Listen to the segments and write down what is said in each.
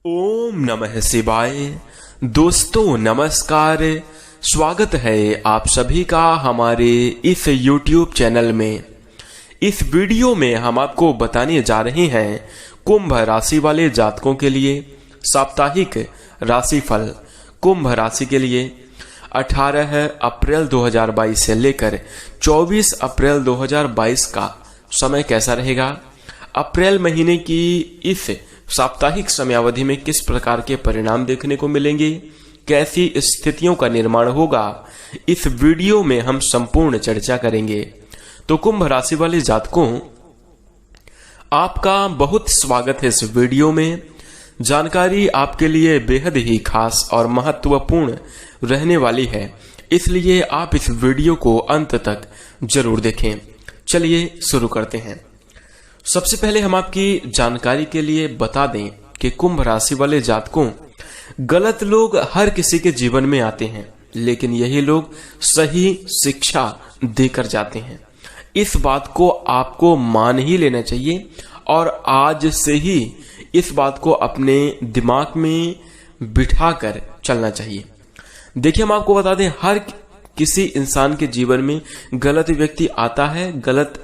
ओम नमः शिवाय। दोस्तों नमस्कार, स्वागत है आप सभी का हमारे इस YouTube चैनल में। इस वीडियो में हम आपको बताने जा रहे हैं कुंभ राशि वाले जातकों के लिए साप्ताहिक राशिफल। कुंभ राशि के लिए 18 अप्रैल 2022 से लेकर 24 अप्रैल 2022 का समय कैसा रहेगा, अप्रैल महीने की इस साप्ताहिक समयावधि में किस प्रकार के परिणाम देखने को मिलेंगे, कैसी स्थितियों का निर्माण होगा, इस वीडियो में हम संपूर्ण चर्चा करेंगे। तो कुंभ राशि वाले जातकों, आपका बहुत स्वागत है इस वीडियो में। जानकारी आपके लिए बेहद ही खास और महत्वपूर्ण रहने वाली है, इसलिए आप इस वीडियो को अंत तक जरूर देखें। चलिए शुरू करते हैं। सबसे पहले हम आपकी जानकारी के लिए बता दें कि कुंभ राशि वाले जातकों, गलत लोग हर किसी के जीवन में आते हैं, लेकिन यही लोग सही शिक्षा देकर जाते हैं। इस बात को आपको मान ही लेना चाहिए और आज से ही इस बात को अपने दिमाग में बिठाकर चलना चाहिए। देखिए, हम आपको बता दें, हर किसी इंसान के जीवन में गलत व्यक्ति आता है, गलत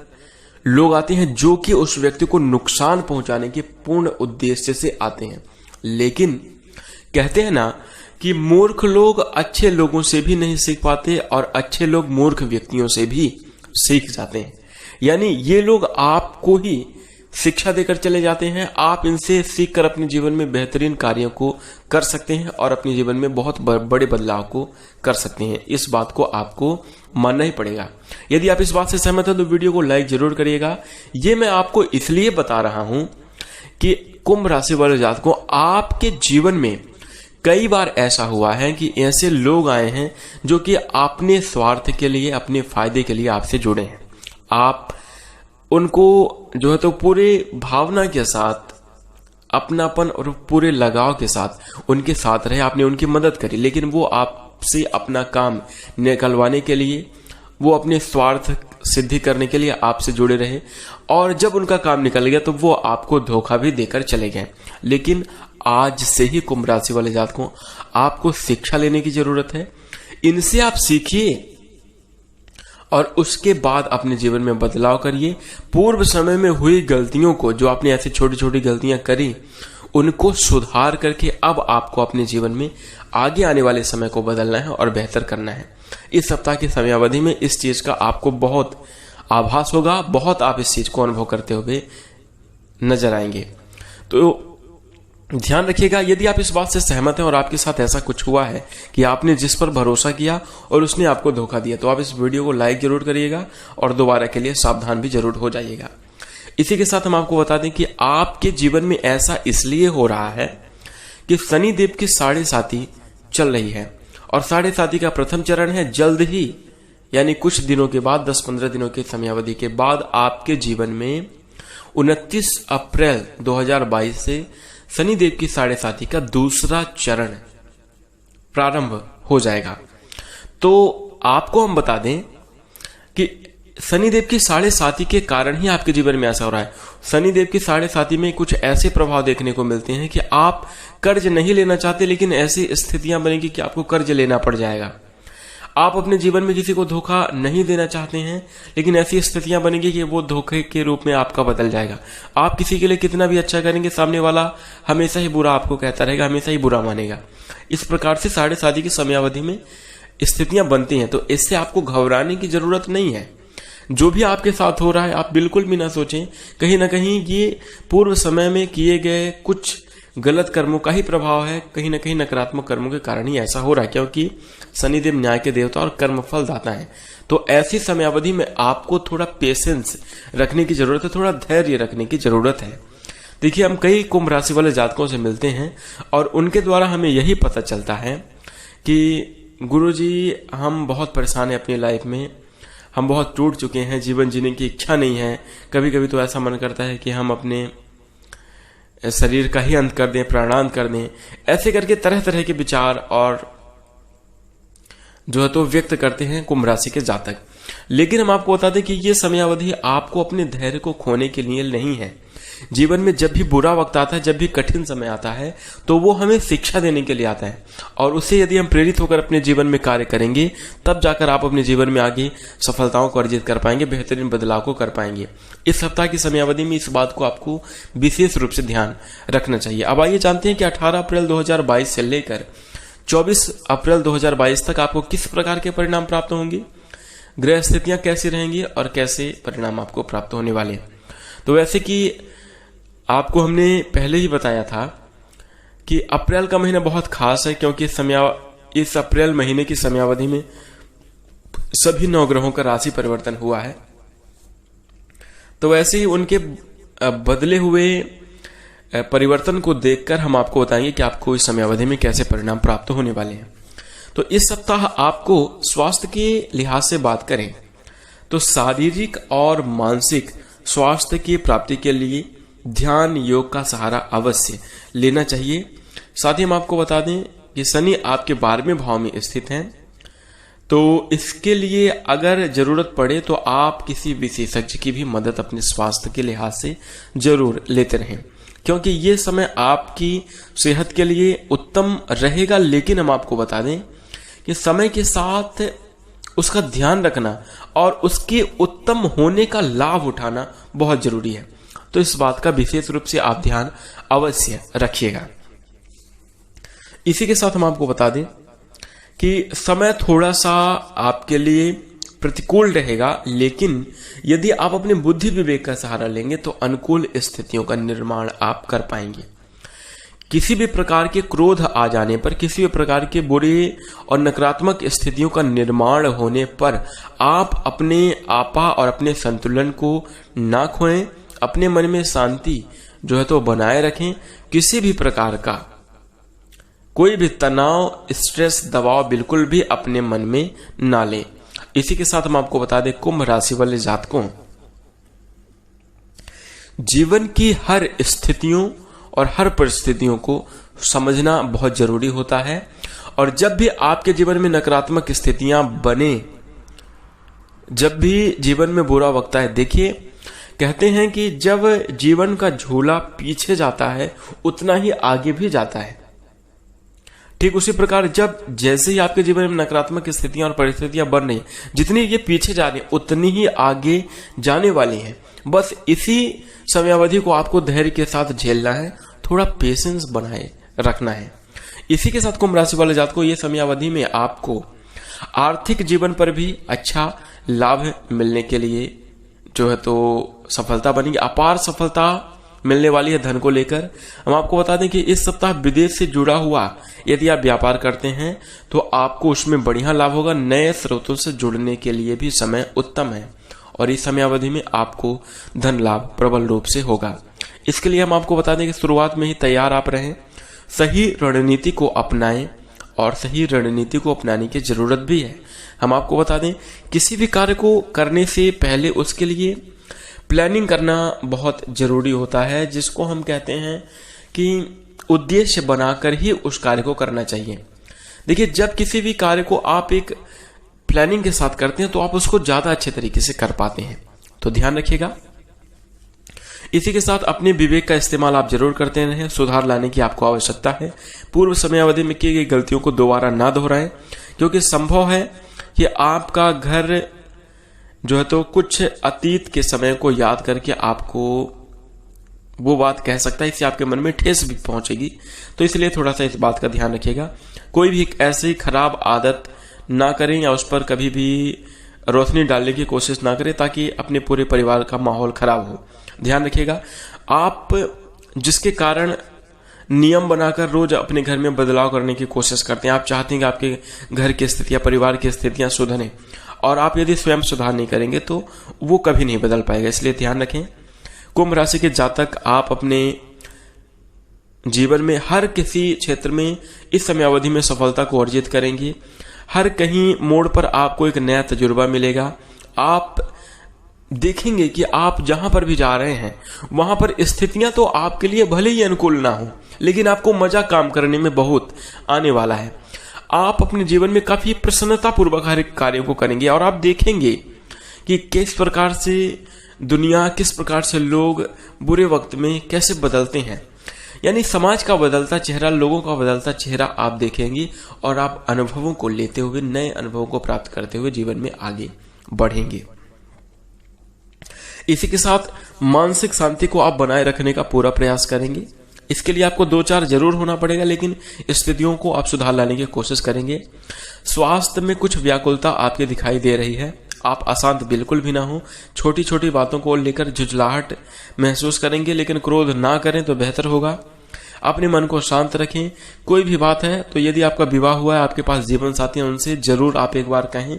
लोग आते हैं जो कि उस व्यक्ति को नुकसान पहुंचाने के पूर्ण उद्देश्य से आते हैं। लेकिन कहते हैं ना कि मूर्ख लोग अच्छे लोगों से भी नहीं सीख पाते और अच्छे लोग मूर्ख व्यक्तियों से भी सीख जाते हैं। यानी ये लोग आपको ही शिक्षा देकर चले जाते हैं, आप इनसे सीखकर अपने जीवन में बेहतरीन कार्यों को कर सकते हैं और अपने जीवन में बहुत बड़े बदलाव को कर सकते हैं। इस बात को आपको मानना ही पड़ेगा। यदि आप इस बात से सहमत हैं तो वीडियो को लाइक जरूर करिएगा। ये मैं आपको इसलिए बता रहा हूं कि कुंभ राशि वाले जातकों, आपके जीवन में कई बार ऐसा हुआ है कि ऐसे लोग आए हैं जो कि अपने स्वार्थ के लिए, अपने फायदे के लिए आपसे जुड़े हैं। आप उनको जो है तो पूरे भावना के साथ, अपनापन और पूरे लगाव के साथ उनके साथ रहे, आपने उनकी मदद करी, लेकिन वो आपसे अपना काम निकलवाने के लिए, वो अपने स्वार्थ सिद्धि करने के लिए आपसे जुड़े रहे और जब उनका काम निकल गया तो वो आपको धोखा भी देकर चले गए। लेकिन आज से ही कुंभ राशि वाले जातकों, आपको शिक्षा लेने की जरूरत है। इनसे आप सीखिए और उसके बाद अपने जीवन में बदलाव करिए। पूर्व समय में हुई गलतियों को, जो आपने ऐसी छोटी छोटी गलतियां करी, उनको सुधार करके अब आपको अपने जीवन में आगे आने वाले समय को बदलना है और बेहतर करना है। इस सप्ताह की समयावधि में इस चीज का आपको बहुत आभास होगा, बहुत आप इस चीज को अनुभव करते हुए नजर आएंगे। तो ध्यान रखिएगा, यदि आप इस बात से सहमत हैं और आपके साथ ऐसा कुछ हुआ है कि आपने जिस पर भरोसा किया और उसने आपको धोखा दिया, तो आप इस वीडियो को लाइक जरूर करिएगा और दोबारा के लिए सावधान भी जरूर हो जाइएगा। इसी के साथ हम आपको बता दें कि आपके जीवन में ऐसा इसलिए हो रहा है कि शनि देव की 7.5 चल रही है और 7.5 का प्रथम चरण है। जल्द ही, यानी कुछ दिनों के बाद, 10-15 दिनों की समयावधि के बाद आपके जीवन में 29 अप्रैल 2022 से शनि देव की 7.5 का दूसरा चरण प्रारंभ हो जाएगा। तो आपको हम बता दें कि शनि देव की 7.5 के कारण ही आपके जीवन में ऐसा हो रहा है। शनि देव की 7.5 में कुछ ऐसे प्रभाव देखने को मिलते हैं कि आप कर्ज नहीं लेना चाहते, लेकिन ऐसी स्थितियां बनेगी कि आपको कर्ज लेना पड़ जाएगा। आप अपने जीवन में किसी को धोखा नहीं देना चाहते हैं, लेकिन ऐसी स्थितियां बनेगी कि वो धोखे के रूप में आपका बदल जाएगा। आप किसी के लिए कितना भी अच्छा करेंगे, सामने वाला हमेशा ही बुरा आपको कहता रहेगा, हमेशा ही बुरा मानेगा। इस प्रकार से 7.5 की समयावधि में स्थितियां बनती हैं। तो इससे आपको घबराने की जरूरत नहीं है। जो भी आपके साथ हो रहा है, आप बिल्कुल भी ना सोचें, कहीं ना कहीं ये पूर्व समय में किए गए कुछ गलत कर्मों का ही प्रभाव है, कहीं ना कहीं नकारात्मक कर्मों के कारण ही ऐसा हो रहा है, क्योंकि शनिदेव न्याय के देवता और कर्मफल दाता है। तो ऐसी समयावधि में आपको थोड़ा पेशेंस रखने की जरूरत है, थोड़ा धैर्य रखने की जरूरत है। देखिए, हम कई कुंभ राशि वाले जातकों से मिलते हैं और उनके द्वारा हमें यही पता चलता है कि गुरुजी, हम बहुत परेशान हैं अपनी लाइफ में, हम बहुत टूट चुके हैं, जीवन जीने की इच्छा नहीं है। कभी कभी तो ऐसा मन करता है कि हम अपने शरीर का ही अंत कर दें, प्राणांत कर दें। ऐसे करके तरह तरह के विचार और जो है तो व्यक्त करते हैं कुंभ राशि के जातक। लेकिन हम आपको बता दें कि ये समयावधि आपको अपने धैर्य को खोने के लिए नहीं है। जीवन में जब भी बुरा वक्त आता है, जब भी कठिन समय आता है, तो वो हमें शिक्षा देने के लिए आता है, और उससे यदि हम प्रेरित होकर अपने जीवन में कार्य करेंगे, तब जाकर आप अपने जीवन में आगे सफलताओं को अर्जित कर पाएंगे, बेहतरीन बदलाव को कर पाएंगे। इस सप्ताह की समयावधि में इस बात को आपको विशेष रूप से ध्यान रखना चाहिए। अब आइए जानते हैं कि 18 अप्रैल 2022 से लेकर 24 अप्रैल 2022 तक आपको किस प्रकार के परिणाम प्राप्त होंगे, ग्रह स्थितियां कैसी रहेंगी और कैसे परिणाम आपको प्राप्त होने वाले हैं। तो वैसे कि आपको हमने पहले ही बताया था कि अप्रैल का महीना बहुत खास है, क्योंकि इस अप्रैल महीने की समयावधि में सभी 9 ग्रहों का राशि परिवर्तन हुआ है। तो वैसे ही उनके बदले हुए परिवर्तन को देखकर हम आपको बताएंगे कि आपको इस समयावधि में कैसे परिणाम प्राप्त होने वाले हैं। तो इस सप्ताह आपको स्वास्थ्य के लिहाज से बात करें तो शारीरिक और मानसिक स्वास्थ्य की प्राप्ति के लिए ध्यान योग का सहारा अवश्य लेना चाहिए। साथ ही हम आपको बता दें कि शनि आपके 12वें भाव में स्थित हैं, तो इसके लिए अगर जरूरत पड़े तो आप किसी विशेषज्ञ की भी मदद अपने स्वास्थ्य के लिहाज से जरूर लेते रहें, क्योंकि ये समय आपकी सेहत के लिए उत्तम रहेगा। लेकिन हम आपको बता दें कि समय के साथ उसका ध्यान रखना और उसके उत्तम होने का लाभ उठाना बहुत जरूरी है। तो इस बात का विशेष रूप से आप ध्यान अवश्य रखिएगा। इसी के साथ हम आपको बता दें कि समय थोड़ा सा आपके लिए प्रतिकूल रहेगा, लेकिन यदि आप अपने बुद्धि विवेक का सहारा लेंगे तो अनुकूल स्थितियों का निर्माण आप कर पाएंगे। किसी भी प्रकार के क्रोध आ जाने पर, किसी भी प्रकार के बुरे और नकारात्मक स्थितियों का निर्माण होने पर आप अपने आपा और अपने संतुलन को ना खोएं, अपने मन में शांति जो है तो बनाए रखें। किसी भी प्रकार का कोई भी तनाव, स्ट्रेस, दबाव बिल्कुल भी अपने मन में ना लें। इसी के साथ हम आपको बता दें, कुंभ राशि वाले जातकों, जीवन की हर स्थितियों और हर परिस्थितियों को समझना बहुत जरूरी होता है। और जब भी आपके जीवन में नकारात्मक स्थितियां बने, जब भी जीवन में बुरा वक्त आए, देखिए कहते हैं कि जब जीवन का झूला पीछे जाता है उतना ही आगे भी जाता है। ठीक उसी प्रकार जैसे ही आपके जीवन में नकारात्मक स्थितियां और परिस्थितियां बन रही, जितनी ये पीछे जा रही उतनी ही आगे जाने वाली हैं। बस इसी समयावधि को आपको धैर्य के साथ झेलना है, थोड़ा पेशेंस बनाए रखना है। इसी के साथ कुंभ राशि वाले जात को ये समयावधि में आपको आर्थिक जीवन पर भी अच्छा लाभ मिलने के लिए जो है तो सफलता बनेगी, अपार सफलता मिलने वाली है धन को लेकर। हम आपको बता दें कि इस सप्ताह विदेश से जुड़ा हुआ यदि आप व्यापार करते हैं तो आपको उसमें बढ़िया लाभ होगा। नए स्रोतों से जुड़ने के लिए भी समय उत्तम है और इस समयावधि में आपको धन लाभ प्रबल रूप से होगा। इसके लिए हम आपको बता दें कि शुरुआत में ही तैयार आप रहें, सही रणनीति को अपनाएं और सही रणनीति को अपनाने की जरूरत भी है। हम आपको बता दें, किसी भी कार्य को करने से पहले उसके लिए प्लानिंग करना बहुत जरूरी होता है, जिसको हम कहते हैं कि उद्देश्य बनाकर ही उस कार्य को करना चाहिए। देखिए, जब किसी भी कार्य को आप एक प्लानिंग के साथ करते हैं तो आप उसको ज्यादा अच्छे तरीके से कर पाते हैं, तो ध्यान रखिएगा। इसी के साथ अपने विवेक का इस्तेमाल आप जरूर करते रहें, सुधार लाने की आपको आवश्यकता है। पूर्व समयावधि में की गई गलतियों को दोबारा ना दोहराएं, क्योंकि संभव है कि आपका घर जो है तो कुछ अतीत के समय को याद करके आपको वो बात कह सकता है, इससे आपके मन में ठेस भी पहुंचेगी। तो इसलिए थोड़ा सा इस बात का ध्यान रखिएगा। कोई भी ऐसी खराब आदत ना करें या उस पर कभी भी रोशनी डालने की कोशिश ना करें, ताकि अपने पूरे परिवार का माहौल खराब हो। ध्यान रखिएगा, आप जिसके कारण नियम बनाकर रोज अपने घर में बदलाव करने की कोशिश करते हैं, आप चाहते हैं कि आपके घर की स्थितियां, परिवार की स्थितियां सुधरें, और आप यदि स्वयं सुधार नहीं करेंगे तो वो कभी नहीं बदल पाएगा। इसलिए ध्यान रखें। कुंभ राशि के जातक, आप अपने जीवन में हर किसी क्षेत्र में इस समयावधि में सफलता को अर्जित करेंगे। हर कहीं मोड़ पर आपको एक नया तजुर्बा मिलेगा। आप देखेंगे कि आप जहां पर भी जा रहे हैं वहां पर स्थितियां तो आपके लिए भले ही अनुकूल ना हो, लेकिन आपको मजा काम करने में बहुत आने वाला है। आप अपने जीवन में काफी प्रसन्नता पूर्वक हर कार्यों को करेंगे और आप देखेंगे कि किस प्रकार से दुनिया किस प्रकार से लोग बुरे वक्त में कैसे बदलते हैं, यानी समाज का बदलता चेहरा, लोगों का बदलता चेहरा आप देखेंगे और आप अनुभवों को लेते हुए, नए अनुभवों को प्राप्त करते हुए जीवन में आगे बढ़ेंगे। इसी के साथ मानसिक शांति को आप बनाए रखने का पूरा प्रयास करेंगे। इसके लिए आपको 2-4 जरूर होना पड़ेगा, लेकिन स्थितियों को आप सुधार लाने की कोशिश करेंगे। स्वास्थ्य में कुछ व्याकुलता आपके दिखाई दे रही है, आप अशांत बिल्कुल भी ना हो, छोटी छोटी बातों को लेकर झुंझलाहट महसूस करेंगे, लेकिन क्रोध ना करें तो बेहतर होगा। अपने मन को शांत रखें। कोई भी बात है तो यदि आपका विवाह हुआ है, आपके पास जीवन साथी है, उनसे जरूर आप एक बार कहें,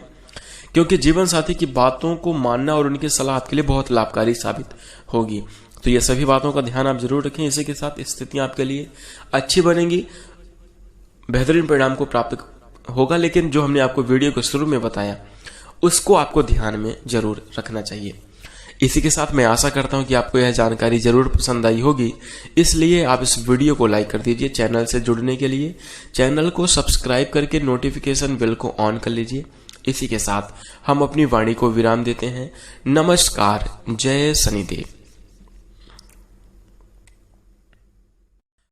क्योंकि जीवन साथी की बातों को मानना और उनकी सलाह आपके लिए बहुत लाभकारी साबित होगी। तो ये सभी बातों का ध्यान आप जरूर रखें। इसी के साथ स्थितियां आपके लिए अच्छी बनेंगी, बेहतरीन परिणाम को प्राप्त होगा। लेकिन जो हमने आपको वीडियो को शुरू में बताया उसको आपको ध्यान में जरूर रखना चाहिए। इसी के साथ मैं आशा करता हूं कि आपको यह जानकारी जरूर पसंद आई होगी, इसलिए आप इस वीडियो को लाइक कर दीजिए। चैनल से जुड़ने के लिए चैनल को सब्सक्राइब करके नोटिफिकेशन बेल को ऑन कर लीजिए। इसी के साथ हम अपनी वाणी को विराम देते हैं। नमस्कार, जय शनिदेव।